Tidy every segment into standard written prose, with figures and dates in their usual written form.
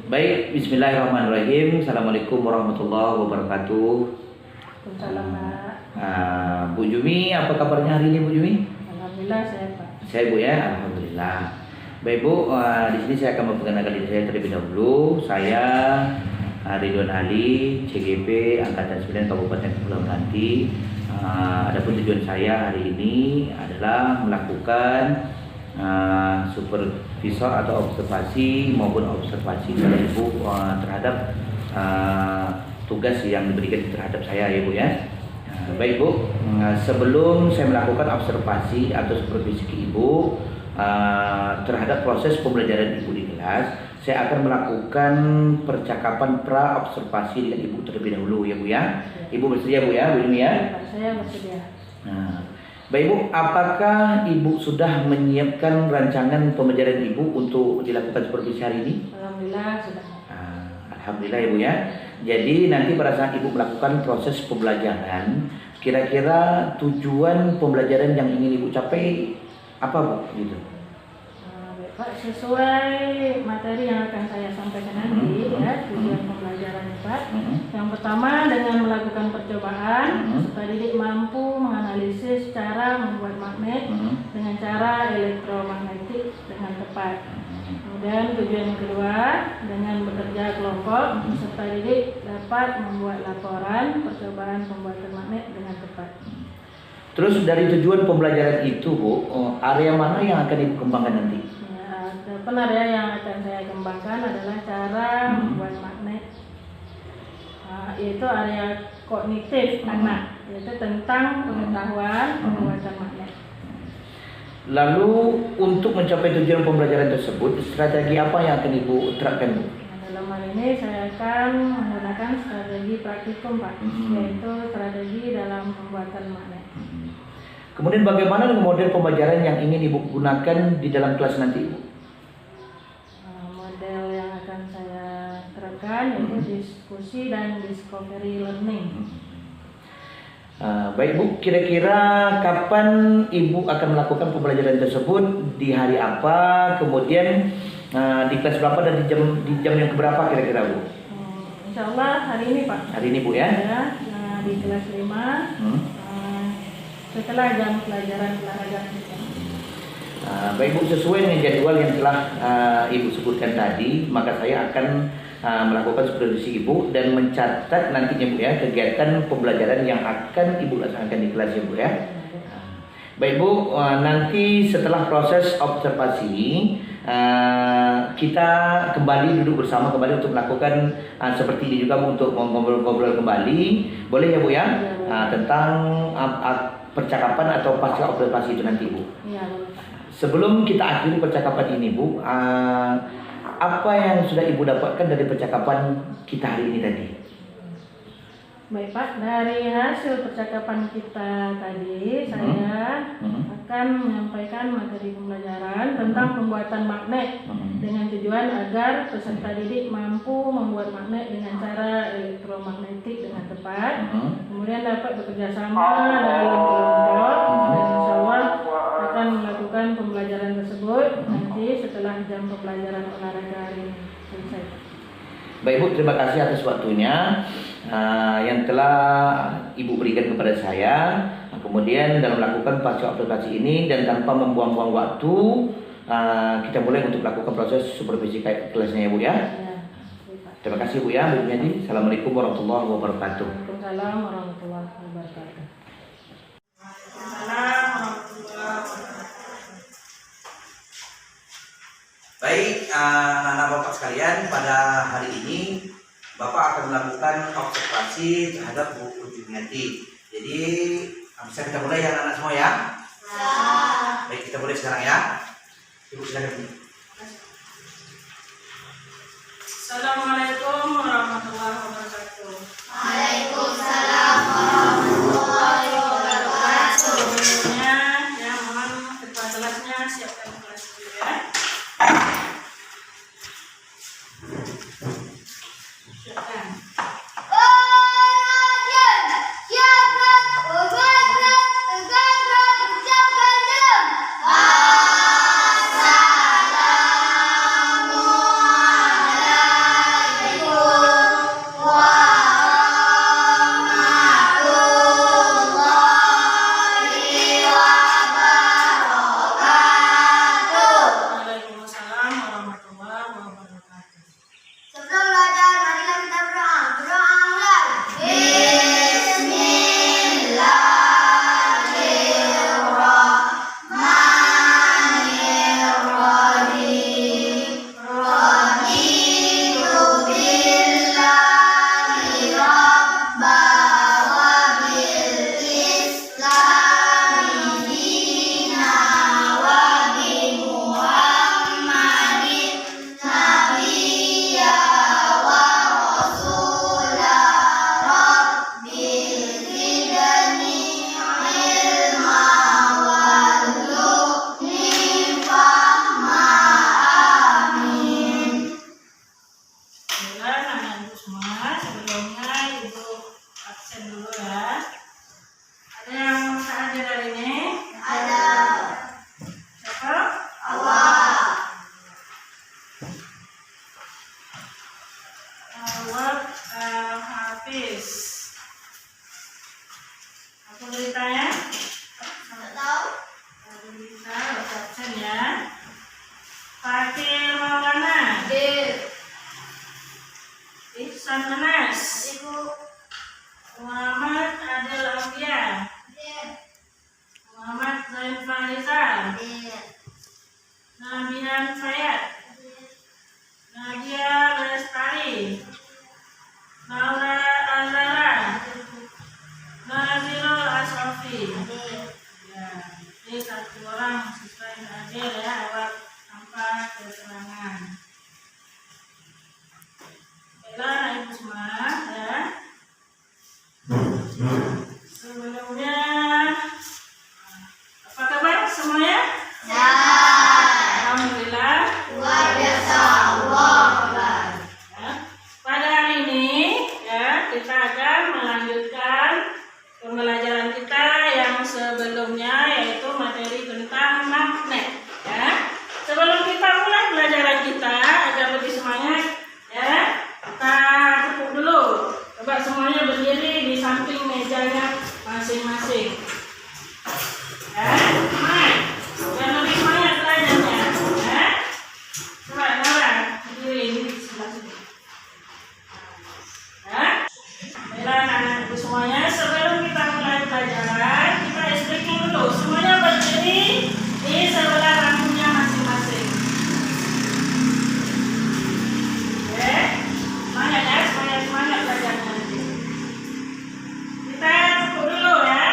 Baik, bismillahirrahmanirrahim. Assalamualaikum warahmatullahi wabarakatuh. Waalaikumsalam, Pak. Bu Jumi, apa kabarnya hari ini Bu Jumi? Alhamdulillah sehat, Pak. Saya Bu ya, alhamdulillah. Baik Bu, di sini saya akan memperkenalkan diri saya terlebih dahulu. Saya Ridwan Ali, CGP Angkatan 9 Kabupaten Kepulauan Meranti. Adapun tujuan saya hari ini adalah melakukan supervisor atau observasi maupun observasi dari Ibu terhadap tugas yang diberikan terhadap saya ya Bu ya. Baik Bu, sebelum saya melakukan observasi atau supervisi ke Ibu terhadap proses pembelajaran Ibu di kelas, saya akan melakukan percakapan pra observasi dengan Ibu terlebih dahulu ya Bu ya. Ibu bersedia Bu ya, Bu ini ya? Saya bersedia. Baik Bu, apakah Ibu sudah menyiapkan rancangan pembelajaran Ibu untuk dilakukan supervisi hari ini? Alhamdulillah sudah. Alhamdulillah ya Bu ya. Jadi nanti pada saat Ibu melakukan proses pembelajaran, kira-kira tujuan pembelajaran yang ingin Ibu capai apa Bu? Gitu. Pak, sesuai materi yang akan saya sampaikan nanti ya, tujuan pembelajarannya Pak. Yang pertama dengan melakukan percobaan supaya didik mampu menganalisis cara membuat magnet dengan cara elektromagnetik dengan tepat. Kemudian tujuan yang kedua dengan bekerja kelompok serta didik dapat membuat laporan percobaan pembuatan magnet dengan tepat. Terus dari tujuan pembelajaran itu Bu, area mana yang akan Ibu kembangkan nanti? Area yang akan saya kembangkan adalah cara membuat magnet, yaitu area kognitif anak, yaitu tentang pengetahuan pembuatan magnet. Lalu untuk mencapai tujuan pembelajaran tersebut, strategi apa yang akan Ibu terapkan Bu? Dalam hal ini saya akan menggunakan strategi praktikum Pak, yaitu strategi dalam pembuatan magnet. Kemudian bagaimana dengan model pembelajaran yang ingin Ibu gunakan di dalam kelas nanti Ibu? Model yang akan saya terapkan yaitu diskusi dan discovery learning. Baik Bu, kira-kira kapan Ibu akan melakukan pembelajaran tersebut, di hari apa, kemudian di kelas berapa dan di jam yang keberapa kira-kira Bu? Insya Allah hari ini Pak. Hari ini Bu ya? Di kelas 5 setelah jam pelajaran olahraga kita. Baik Bu, sesuai dengan jadwal yang telah Ibu sebutkan tadi, maka saya akan melakukan supervisi Ibu dan mencatat nantinya Bu ya kegiatan pembelajaran yang akan Ibu laksanakan di kelas ya Bu ya. Baik Bu, nanti setelah proses observasi kita kembali duduk bersama kembali untuk melakukan seperti ini juga Bu, untuk ngobrol-ngobrol kembali, boleh ya Bu ya, tentang percakapan atau pasca observasi itu nanti Bu. Iya, boleh. Sebelum kita akhiri percakapan ini Bu, apa yang sudah Ibu dapatkan dari percakapan kita hari ini tadi? Baik Pak, dari hasil percakapan kita tadi saya akan menyampaikan materi pembelajaran tentang pembuatan magnet dengan tujuan agar peserta didik mampu membuat magnet dengan cara elektromagnetik dengan tepat, kemudian dapat bekerja sama dalam kelompok, dan insya Allah akan melakukan pembelajaran tersebut nanti setelah jam pembelajaran olahraga hari ini selesai. Baik Bu, terima kasih atas waktunya yang telah Ibu berikan kepada saya. Kemudian dalam melakukan pasca observasi ini dan tanpa membuang-buang waktu, kita mulai untuk melakukan proses supervisi kelasnya ya Bu ya. Terima kasih Bu ya, Bu Yadi. Assalamualaikum warahmatullahi wabarakatuh. Waalaikumsalam warahmatullahi wabarakatuh. Baik, anak-anak Bapak sekalian, pada hari ini Bapak akan melakukan observasi terhadap Bu Jumiati. Jadi bisa kita mulai ya anak-anak semua ya? Baik, kita mulai sekarang ya. Ibu silakan. Assalamualaikum warahmatullahi wabarakatuh. Waalaikumsalam warahmatullahi wabarakatuh. Sebelumnya, ya mohon ketua kelasnya siapkan kelas dulu ya. Siapkan. Siapkan, ucapkan salam. Farhan Anas. Ibu. Muhammad Adel Afia. Muhammad Zain Farizal. Nabihan Fayat. Nadia Lestari. Laura Azara. Nazirul Asrofi. Ya, ini satu orang siswa yang hadir ya, awak tanpa keterangan. Baiklah ibu semua ya. Sebelumnya apa kabar semuanya? Alhamdulillah. Luar biasa. Allah Akbar. Ya. Pada hari ini ya kita akan melanjutkan pembelajaran kita yang sebelumnya yaitu materi tentang magnet ya. Sebelum kita mulai pelajaran kita agar lebih semangat ya, kita tepuk dulu. Coba semuanya berdiri di samping mejanya masing-masing. Ya, semangat. Biar lebih semangat belajarnya ya. Coba Nora berdiri di sebelah sini. Ya. Baiklah anak-anakku semuanya, sebelum kita mulai pelajaran, kita stretching dulu. Semuanya berdiri di sebelah rambutnya masing-masing. Oke, semangat ya, semangat belajarnya nanti. Kita tepuk dulu ya.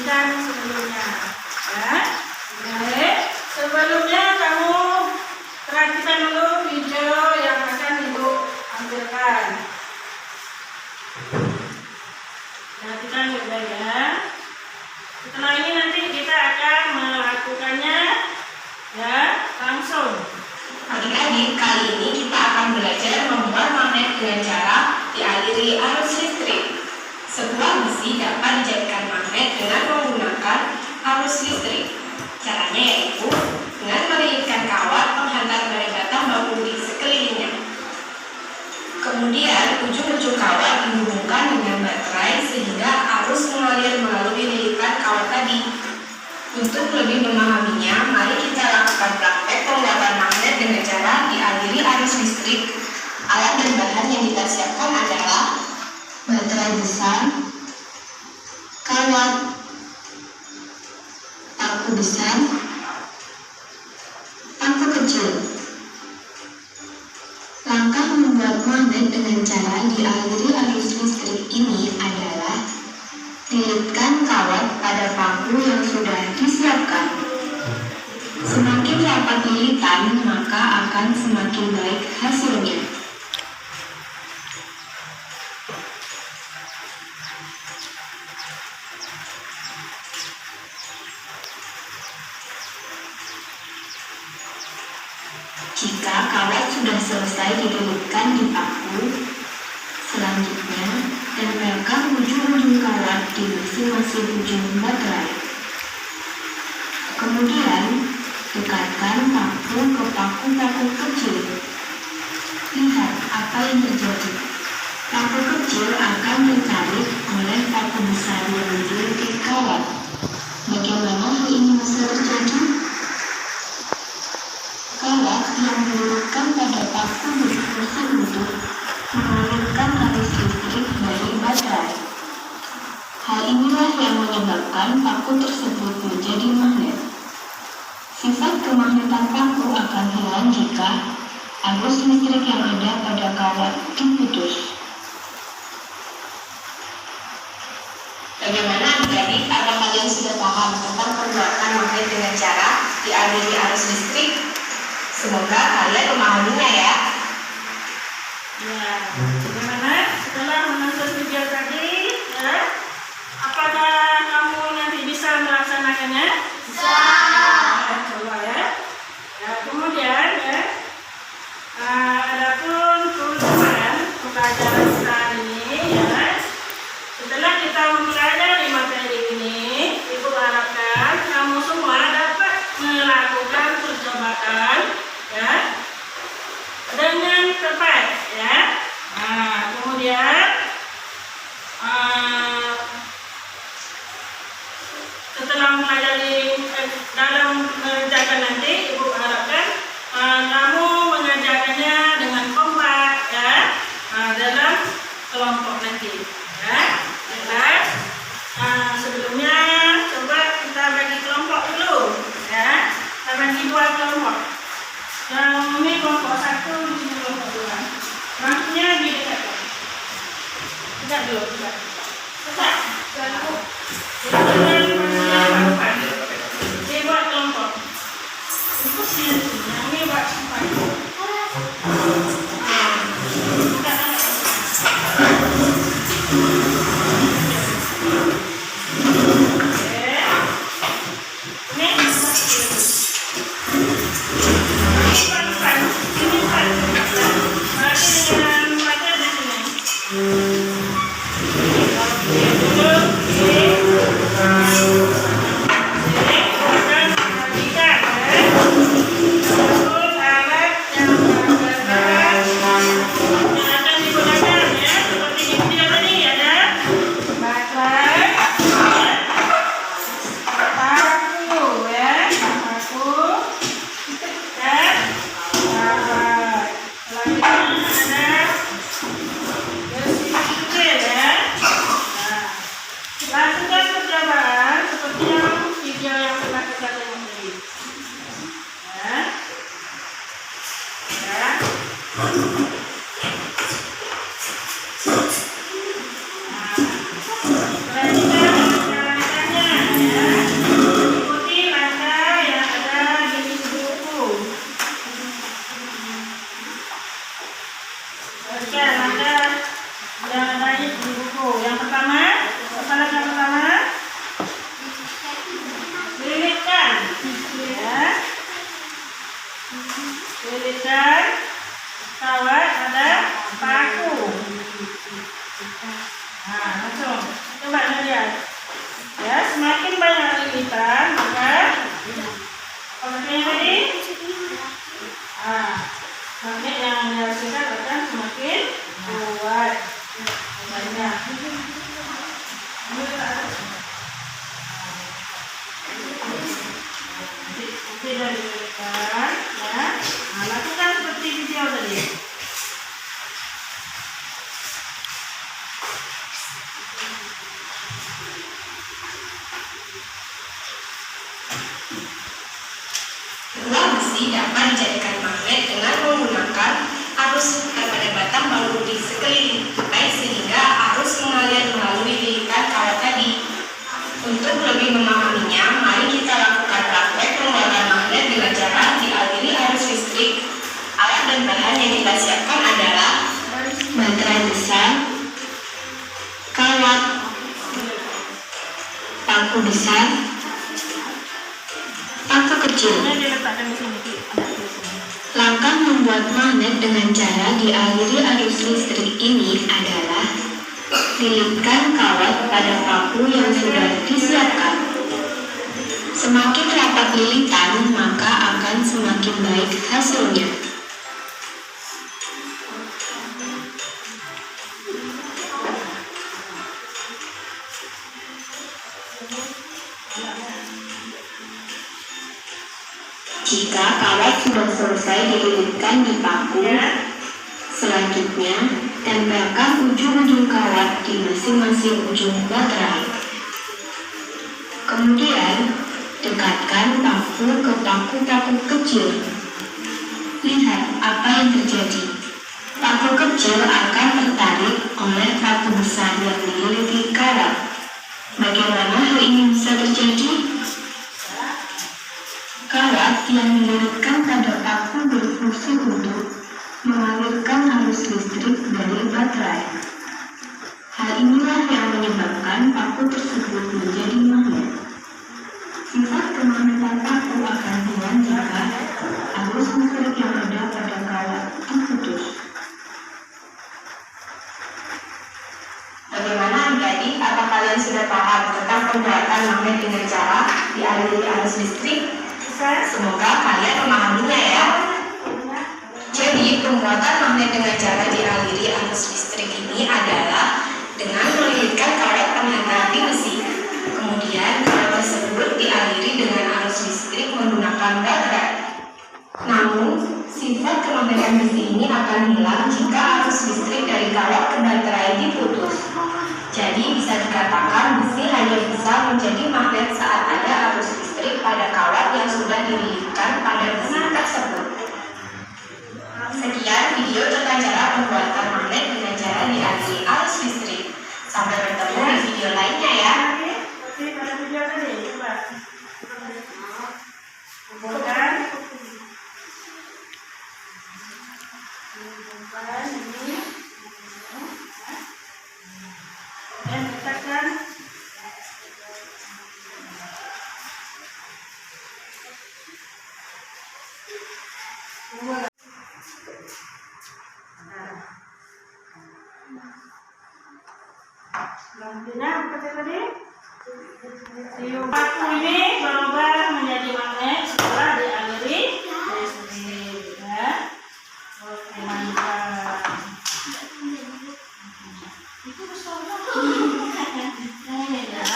bagikan sebelumnya. Ya. Oke. Sebelumnya kamu perhatikan dulu video yang akan Ibu tampilkan. Perhatikan baik-baik ya. Setelah ini nanti kita akan melakukannya ya langsung. Adik-adik, kali ini kita akan belajar membuat magnet dengan cara dialiri arus listrik. Sebuah besi dapat dijadikan magnet dengan menggunakan arus listrik. Caranya yaitu dengan melilitkan kawat penghantar dari batang bambu di sekelilingnya. Kemudian ujung-ujung kawat dihubungkan dengan baterai sehingga arus mengalir melalui lilitan kawat tadi. Untuk lebih memahaminya, mari kita lakukan praktek pembuatan magnet dengan cara dialiri arus listrik. Alat dan bahan yang kita siapkan adalah baterai besar, kawat, paku besar, paku kecil. Langkah membuat magnet dengan cara dialiri arus listrik ini adalah lilitkan kawat pada paku yang sudah disiapkan. Semakin rapat lilitan, maka akan semakin baik hasilnya. Jika kawat sudah selesai dililitkan di paku, selanjutnya tempelkan ujung-ujung kawat di masing-masing ujung baterai. Kemudian, dekatkan paku ke paku-paku kecil. Lihat apa yang terjadi. Paku kecil akan ditarik oleh paku besar yang dililit kawat. Bagaimana hal ini bisa terjadi? Kawat yang dililitkan pada paku tersebut mengalirkan arus listrik dari baterai. Hal inilah yang menyebabkan paku tersebut menjadi magnet. Sifat kemagnetan paku akan hilang jika arus listrik yang ada pada kawat diputus. Bagaimana adik-adik? Apa kalian sudah paham tentang pembuatan magnet dengan cara dialiri arus listrik? Semoga kalian memahaminya ya. Ya, bagaimana setelah menonton video tadi? Ya, apakah kamu nanti bisa melaksanakannya? Bisa. Ya, coba ya. Ya, kemudian ya, adapun tujuan pembelajaran saat ini ya, setelah kita mempelajari materi ini, Ibu harapkan kamu semua dapat melakukan percobaan ya dengan tepat ya. Nah, kemudian setelah mempelajari dalam mengerjakan nanti, Ibu harapkan kamu mengerjakannya dengan kompak ya, dalam kelompok nanti ya. Baiklah. Sebelumnya coba kita bagi kelompok dulu ya. Kita bagi 2 kelompok. Yang ini kelompok 1, di sini kelompok 2. Maksudnya didekatkan. Dekat dulu, dekat. Dekat. Ini buat kelompok. Ini kursi. Yang ini buat simpan. lilitkan kawat pada paku. Nah, langsung coba lihat. Ya, semakin banyak lilitan maka pakainya tadi, magnet yang dihasilkan akan semakin kuat. Banyak. Tidak dililitkan, ya. Nah, lakukan seperti video tadi. Bola besi dapat dijadikan magnet dengan menggunakan arus pada batang bambu di sekeliling baik sehingga arus mengalir melalui lilitan kawat tadi. Untuk lebih memahaminya, mari kita lakukan praktek pembuatan magnet dengan cara dialiri arus listrik. Alat dan bahan yang kita siapkan adalah baterai besar, kawat, paku besar, paku kecil. Diletakkan di sini. Langkah membuat magnet dengan cara dialiri arus listrik ini adalah lilitkan kawat pada paku yang sudah disiapkan. Semakin rapat lilitan, maka akan semakin baik hasilnya. Jika kawat sudah selesai dililitkan di paku, selanjutnya tempelkan ujung-ujung kawat di masing-masing ujung baterai. Kemudian, dekatkan paku ke paku-paku kecil. Lihat apa yang terjadi. Paku kecil akan tertarik oleh paku besar yang dililiti kawat. Bagaimana hal ini bisa terjadi? Kawat yang dililitkan pada paku berfungsi untuk mengalirkan arus listrik dari baterai. Hal inilah yang menyebabkan paku tersebut menjadi magnet. Sifat kemagnetan paku akan hilang jika arus listrik yang ada pada kawat terputus. Bagaimana adik-adik? Apa kalian sudah paham tentang pembuatan magnet dengan cara dialiri arus listrik? Semoga kalian memahaminya ya. Jadi pembuatan magnet dengan cara dialiri arus listrik ini adalah dengan melilitkan kawat pengantar di besi. Kemudian kawat tersebut dialiri dengan arus listrik menggunakan baterai. Namun sifat kemagnetan besi ini akan hilang jika arus listrik dari kawat ke baterai diputus. Jadi bisa dikatakan besi hanya bisa menjadi magnet saat ada arus listrik pada kawat yang sudah dililitkan pada besi tersebut. Sekian video tentang cara pembuatan magnet dengan cara dialiri arus listrik. Sampai bertemu di video lainnya ya. Seperti pada video tadi, coba. Kumpulkan. Kumpulkan ini. Dan letakkan. Selanjutnya apa tadi? Paku ini berubah menjadi magnet setelah dialiri listrik. Ya. Oke, mantap.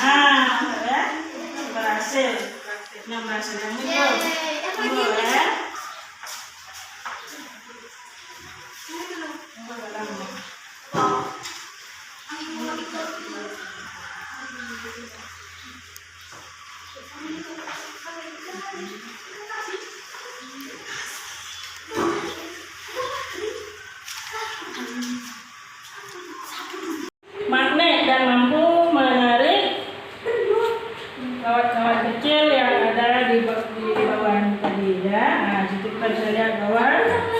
Nah, ya, berhasil. Praktiknya berhasil. Yang ini ya. Magnet dan mampu menarik kawat-kawat kecil yang ada di bawah tadi ya. Nah, situ kita bisa lihat bahwa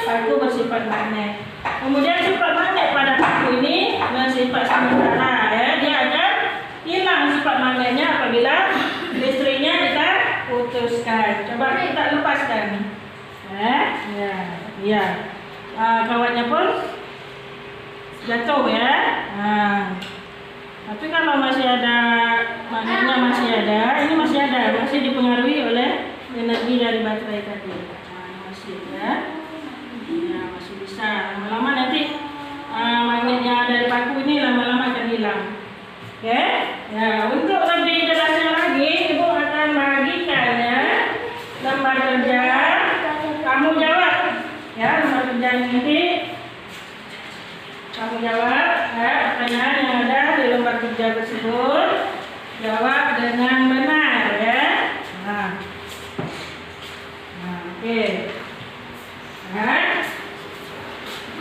paku bersifat magnet. Kemudian sifat magnet pada paku ini dengan sifat sementara ya. Dia akan hilang sifat magnetnya apabila listriknya kita putuskan. Coba kita lepaskan. Ya. Kawatnya pun jatuh ya. Tapi kalau masih ada magnetnya ini masih dipengaruhi oleh energi dari baterai tadi. Masih ya. Masih bisa. Lama-lama nanti magnet yang ada di paku ini lama-lama akan hilang. Oke? Ya, untuk lebih jelasnya lagi, Ibu akan bagikan ya lembar kerja. Kamu jawab ya, lembar kerja ini kamu jawab ya, pertanyaan yang ada di lembar kerja tersebut. Jawab dengan benar ya. Oke.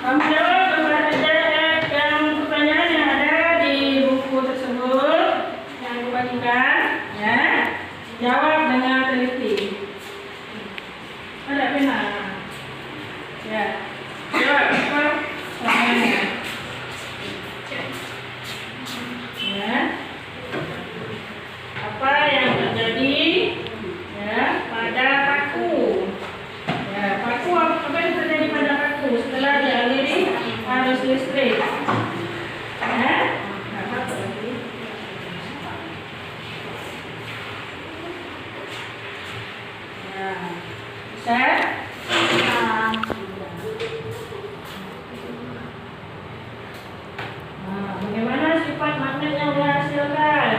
Kamu jawab lembar kerja yang pertanyaan yang ada di buku tersebut yang dibagikan ya. Jawab dengan teliti. Ada pena. Ya. Jawab apa pertanyaannya? Ya. Apa yang terjadi ya pada paku? Ya, paku apa yang terjadi pada paku setelah dialiri arus listrik? Ya. Apa lagi? Ya. Bisa? Bagaimana sifat magnet yang dihasilkan?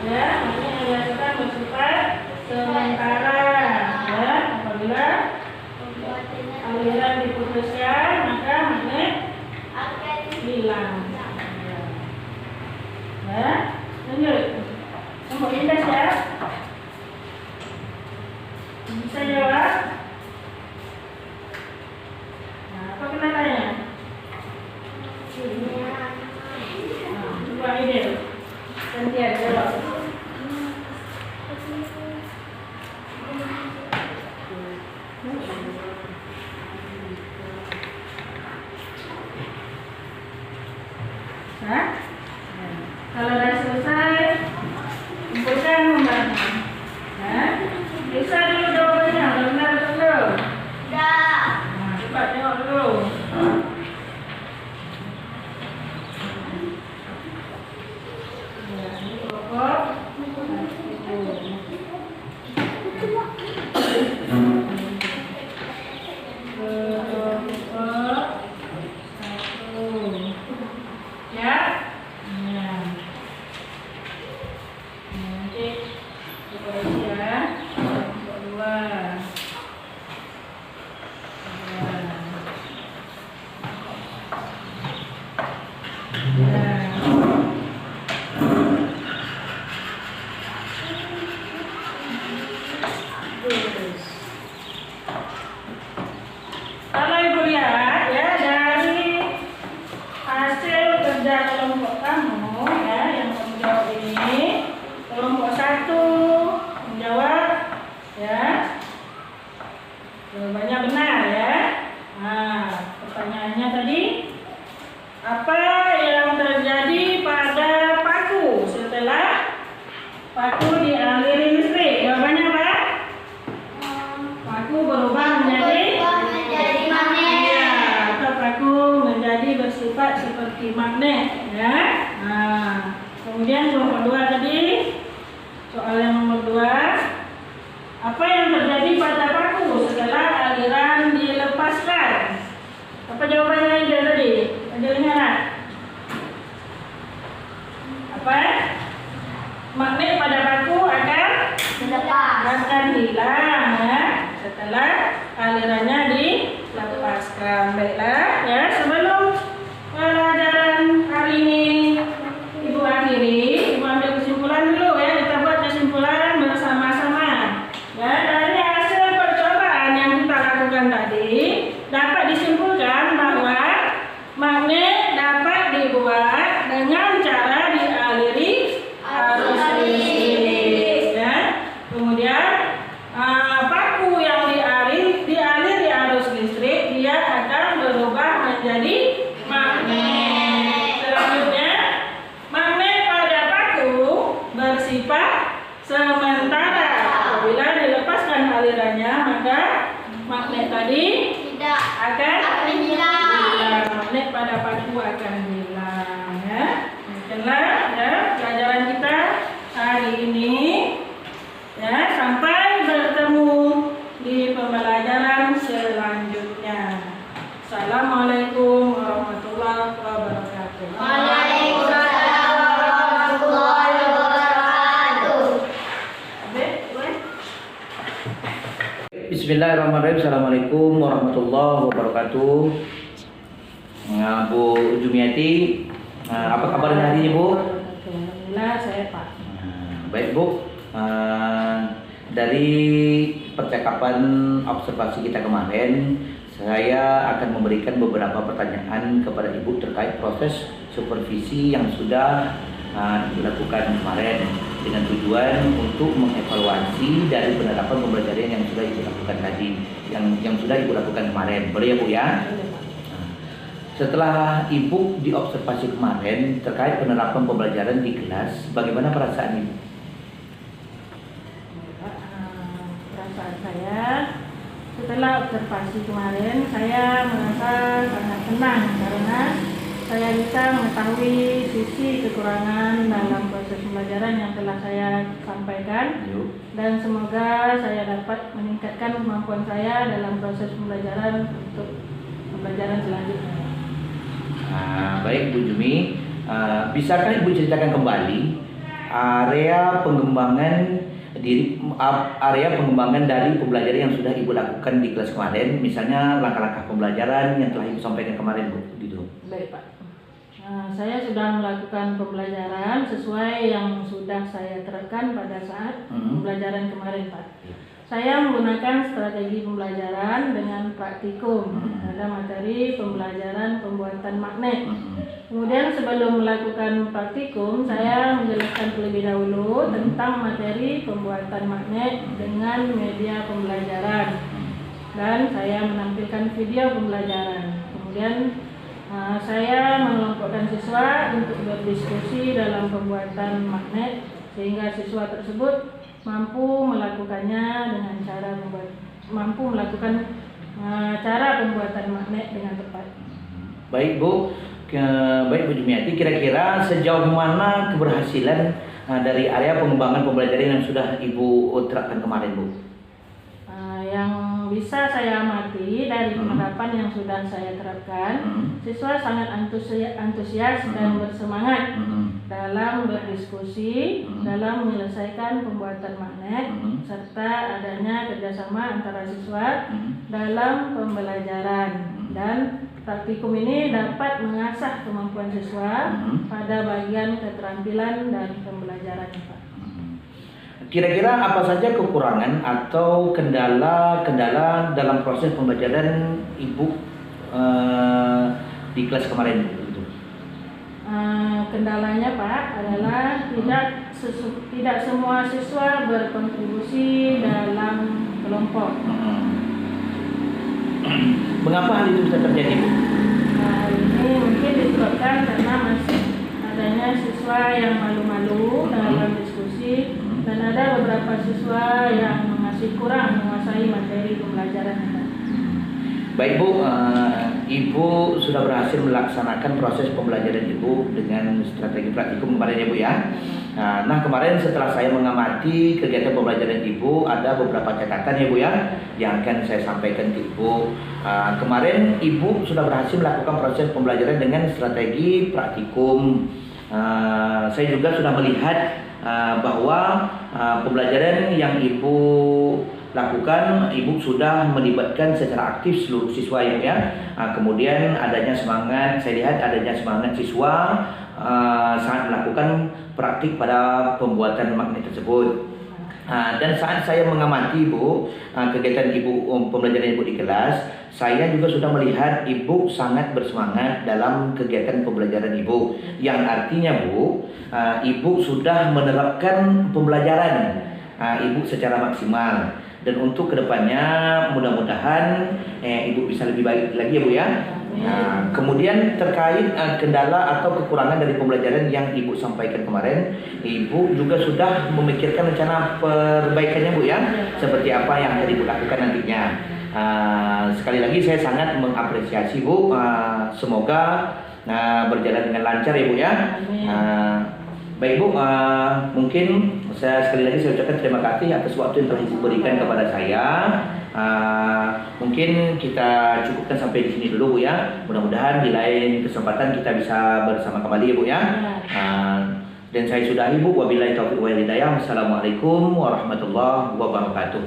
Ya, magnet yang dihasilkan bersifat sementara. Ya, apabila aliran diputuskan, maka magnet hilang. Ya, lanjut. Nomor indah ya. Bisa jawab? Apa kenalannya? Coba ini gantian jawab. Kalau sudah selesai, kumpulkan lembarnya. Bisa dulu jawabannya, benar atau belum? Cepat jawab dulu. Ini kelompok. Ya. Nanti dikoreksi ya. Kedua. Kalau Ibu lihat ya dari hasil kerja kelompok kamu ya yang kamu jawab ini, kelompok 1 menjawab ya jawabannya benar ya. Pertanyaannya tadi, apa yang terjadi pada paku setelah paku dialiri listrik? Jawabannya apa? Paku berubah menjadi bersifat seperti magnet ya. Kemudian kelompok 2 tadi, soal yang nomor 2, apa yang terjadi pada paku setelah aliran dilepaskan? Apa jawabannya yang tadi? Penjelasannya apa? Magnet pada paku akan hilang ya setelah alirannya dilepaskan. Baiklah ya, sebelum pelajaran hari ini Ibu akhiri, Ibu ambil kesimpulan dulu ya, kita buat kesimpulan bersama-sama. Ya, dari hasil percobaan yang kita lakukan tadi dapat disimpulkan bahwa magnet dapat dibuat dengan cara dialiri arus listrik ya. Kemudian paku yang dialiri arus listrik dia akan berubah menjadi magnet. Selanjutnya, magnet pada paku bersifat sementara. Apabila dilepaskan alirannya, maka magnet akan hilang. magnet pada paku akan hilang ya. Demikianlah ya pelajaran kita hari ini ya, sampai bertemu di pembelajaran selanjutnya. Assalamualaikum warahmatullahi wabarakatuh. Waalaikumsalam warahmatullahi wabarakatuh. Bismillahirrahmanirrahim. Assalamualaikum warahmatullahi wabarakatuh. Bu Jumiati, apa kabarnya hari ini, Bu? Alhamdulillah saya Pak. Baik, Bu. Dari percakapan observasi kita kemarin, saya akan memberikan beberapa pertanyaan kepada Ibu terkait proses supervisi yang sudah dilakukan kemarin dengan tujuan untuk mengevaluasi dari penerapan pembelajaran yang sudah Ibu lakukan tadi, yang sudah Ibu lakukan kemarin. Boleh ya, Bu ya? Setelah Ibu diobservasi kemarin terkait penerapan pembelajaran di kelas, bagaimana perasaan Ibu? Perasaan saya setelah observasi kemarin, saya merasa sangat senang karena saya bisa mengetahui sisi kekurangan dalam proses pembelajaran yang telah saya sampaikan. Dan semoga saya dapat meningkatkan kemampuan saya dalam proses pembelajaran untuk pembelajaran selanjutnya. Baik, Bu Jumi, bisakah Ibu ceritakan kembali area pengembangan dari pembelajaran yang sudah Ibu lakukan di kelas kemarin, misalnya langkah-langkah pembelajaran yang telah Ibu sampaikan kemarin, Bu? Gitu. Baik, Pak. Saya sudah melakukan pembelajaran sesuai yang sudah saya terapkan pada saat pembelajaran kemarin, Pak. Saya menggunakan strategi pembelajaran dengan praktikum pada materi pembelajaran pembuatan magnet. Kemudian sebelum melakukan praktikum, saya menjelaskan terlebih dahulu tentang materi pembuatan magnet dengan media pembelajaran. Dan saya menampilkan video pembelajaran. Kemudian saya mengelompokkan siswa untuk berdiskusi dalam pembuatan magnet sehingga siswa tersebut mampu melakukannya dengan cara melakukan cara pembuatan magnet dengan tepat. Baik, Bu. Baik, Bu Jumiati, kira-kira sejauh mana keberhasilan dari area pengembangan pembelajaran yang sudah Ibu terapkan kemarin, Bu? Yang bisa saya amati dari penerapan yang sudah saya terapkan, siswa sangat antusias dan bersemangat dalam berdiskusi, dalam menyelesaikan pembuatan magnet, serta adanya kerjasama antara siswa dalam pembelajaran. Dan praktikum ini dapat mengasah kemampuan siswa pada bagian keterampilan dan pembelajaran, Pak. Kira-kira apa saja kekurangan atau kendala dalam proses pembelajaran Ibu di kelas kemarin? Kendalanya, Pak, adalah tidak semua siswa berkontribusi dalam kelompok. Mengapa hal itu bisa terjadi, Bu? Hal ini mungkin disebabkan karena masih adanya siswa yang malu-malu dalam diskusi, dan ada beberapa siswa yang masih kurang menguasai materi pembelajaran. Baik, Bu, Ibu sudah berhasil melaksanakan proses pembelajaran Ibu dengan strategi praktikum kemarin ya, Bu ya. Nah, kemarin setelah saya mengamati kegiatan pembelajaran Ibu, ada beberapa catatan ya, Bu ya, yang akan saya sampaikan ke Ibu. Kemarin Ibu sudah berhasil melakukan proses pembelajaran dengan strategi praktikum. Saya juga sudah melihat bahwa pembelajaran yang Ibu lakukan, Ibu sudah melibatkan secara aktif seluruh siswa ya. Kemudian adanya semangat, saya lihat adanya semangat siswa saat melakukan praktik pada pembuatan magnet tersebut. Dan saat saya mengamati Ibu kegiatan Ibu pembelajaran Ibu di kelas, saya juga sudah melihat Ibu sangat bersemangat dalam kegiatan pembelajaran Ibu, yang artinya Bu, Ibu sudah menerapkan pembelajaran Ibu secara maksimal. Dan untuk kedepannya mudah-mudahan Ibu bisa lebih baik lagi ya, Bu ya. Kemudian terkait kendala atau kekurangan dari pembelajaran yang Ibu sampaikan kemarin, Ibu juga sudah memikirkan rencana perbaikannya, Bu ya, seperti apa yang akan Ibu lakukan nantinya. sekali lagi saya sangat mengapresiasi Bu. Semoga berjalan dengan lancar ya Bu ya. Baik Bu, mungkin saya sekali lagi saya ucapkan terima kasih atas waktu yang telah diberikan kepada saya. Mungkin kita cukupkan sampai di sini dulu Bu ya. Mudah-mudahan di lain kesempatan kita bisa bersama kembali ya Bu ya. Dan saya sudahi Bu, wabillahi taufiq wal hidayah. Wassalamualaikum warahmatullahi wabarakatuh.